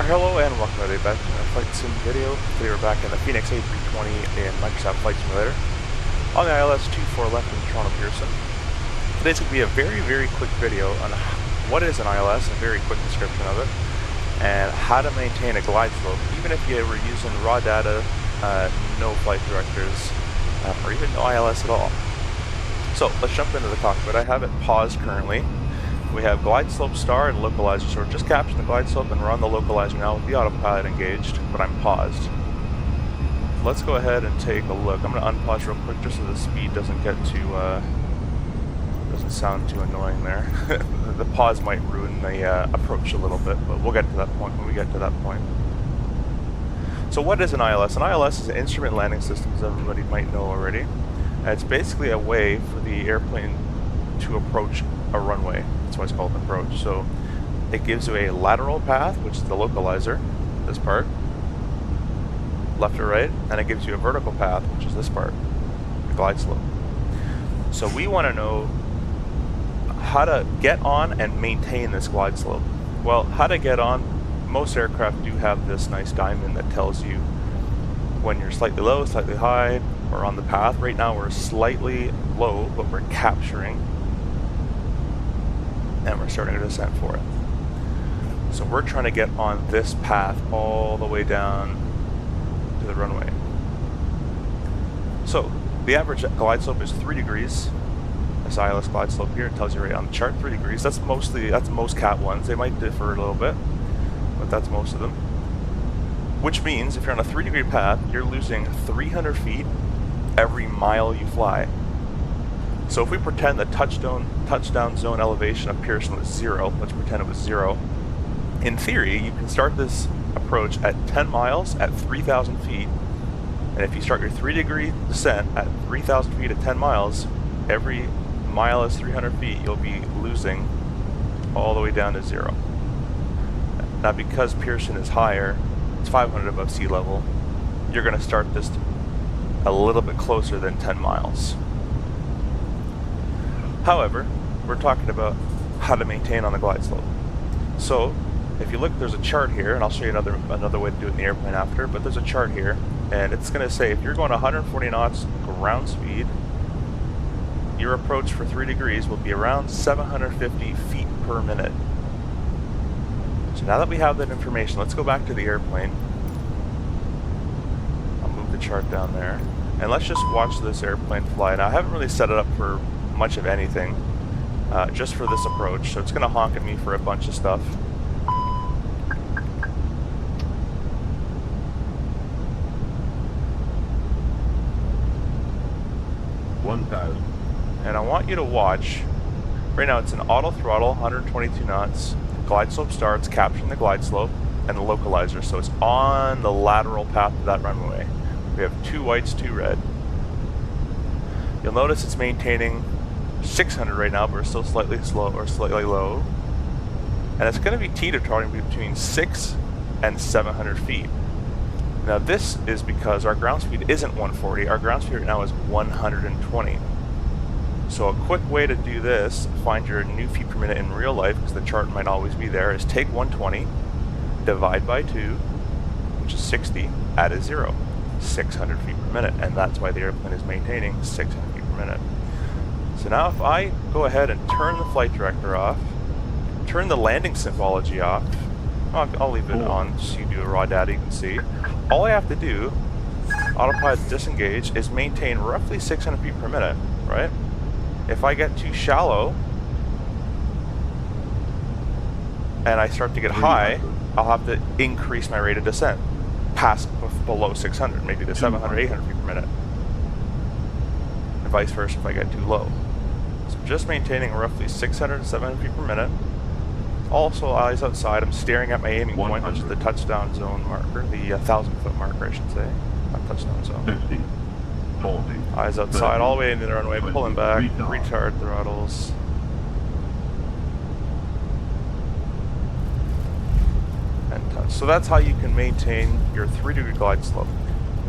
Hello and welcome today back to another flight sim video. Today we're back in the Phoenix A320 in Microsoft Flight Simulator on the ILS 24 left in Toronto Pearson. Today's going to be a very quick video on what is an ILS, a very quick description of it, and how to maintain a glide slope, even if you were using raw data, no flight directors, or even no ILS at all. So let's jump into the cockpit. I have it paused currently. We have glide slope star and localizer, so we're just capturing the glide slope and we're on the localizer now with the autopilot engaged, but I'm paused. Let's go ahead and take a look. I'm going to unpause real quick just so the speed doesn't get too, doesn't sound too annoying there. The pause might ruin the approach a little bit, but we'll get to that point when we get to that point. So what is an ILS? An ILS is an instrument landing system, as everybody might know already. And it's basically a way for the airplane to approach a runway. That's why it's called an approach. So it gives you a lateral path, which is the localizer, this part, left or right, and it gives you a vertical path, which is this part, the glide slope. So we want to know how to get on and maintain this glide slope. Well, how to get on, most aircraft do have this nice diamond that tells you when you're slightly low, slightly high, or on the path. Right now we're slightly low, but we're capturing, and we're starting a descent for it. So we're trying to get on this path all the way down to the runway. So the average glide slope is 3 degrees. This ILS glide slope here, it tells you right on the chart, 3 degrees. That's most Cat 1s. They might differ a little bit, but that's most of them. Which means if you're on a 3-degree path, you're losing 300 feet every mile you fly. So if we pretend the touchdown zone elevation of Pearson was 0, let's pretend it was 0. In theory, you can start this approach at 10 miles at 3,000 feet, and if you start your 3-degree descent at 3,000 feet at 10 miles, every mile is 300 feet, you'll be losing all the way down to 0. Now because Pearson is higher, it's 500 above sea level, you're going to start this a little bit closer than 10 miles. However, we're talking about how to maintain on the glide slope. So if you look, there's a chart here, and I'll show you another way to do it in the airplane after, but there's a chart here, and it's going to say if you're going 140 knots ground speed, your approach for 3 degrees will be around 750 feet per minute. So now that we have that information, let's go back to the airplane. I'll move the chart down there, and let's just watch this airplane fly. Now I haven't really set it up for much of anything, just for this approach, so it's going to honk at me for a bunch of stuff. And I want you to watch. Right now it's an auto throttle, 122 knots. Glide slope starts, capturing the glide slope, and the localizer, so it's on the lateral path of that runway. We have 2 whites, 2 red. You'll notice it's maintaining 600 right now, but we're still slightly slow or slightly low. And it's going to be teeter-tottering between 6 and 700 feet. Now this is because our ground speed isn't 140, our ground speed right now is 120. So a quick way to do this, find your new feet per minute in real life, because the chart might always be there, is take 120, divide by 2, which is 60, add a 0, 600 feet per minute, and that's why the airplane is maintaining 600 feet per minute. So now if I go ahead and turn the flight director off, turn the landing symbology off, I'll leave it on so you do a raw data, you can see. All I have to do, autopilot disengage, is maintain roughly 600 feet per minute, right? If I get too shallow and I start to get high, I'll have to increase my rate of descent past below 600, maybe to 700, 800 feet per minute. And vice versa if I get too low. So just maintaining roughly 600 to 700 feet per minute. Also, eyes outside, I'm staring at my aiming point, which is the touchdown zone marker, the 1,000-foot marker, I should say, not touchdown zone. 50, 40, eyes outside, 30, all the way into the runway, pulling back, retard throttles. And touch. So that's how you can maintain your 3-degree glide slope.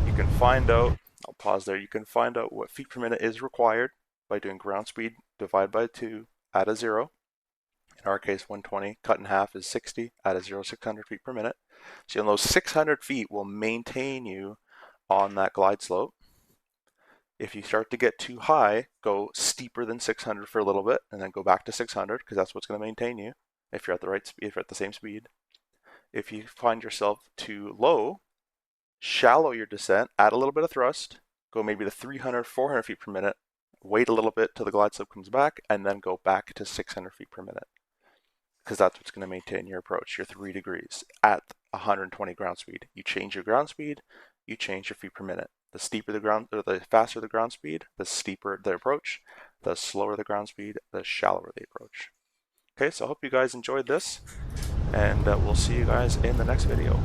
You can find out, I'll pause there, you can find out what feet per minute is required by doing ground speed, divide by 2, add a 0. In our case, 120 cut in half is 60 at a 0 to 600 feet per minute. So you'll know 600 feet will maintain you on that glide slope. If you start to get too high, go steeper than 600 for a little bit and then go back to 600 because that's what's going to maintain you if you're at the right speed, if you're at the same speed. If you find yourself too low, shallow your descent, add a little bit of thrust, go maybe to 300, 400 feet per minute, wait a little bit till the glide slope comes back, and then go back to 600 feet per minute. Because that's what's going to maintain your approach, your 3 degrees at 120 ground speed. You change your ground speed, you change your feet per minute. The steeper the ground, or the faster the ground speed, the steeper the approach. The slower the ground speed, the shallower the approach. Okay, so I hope you guys enjoyed this, and we'll see you guys in the next video.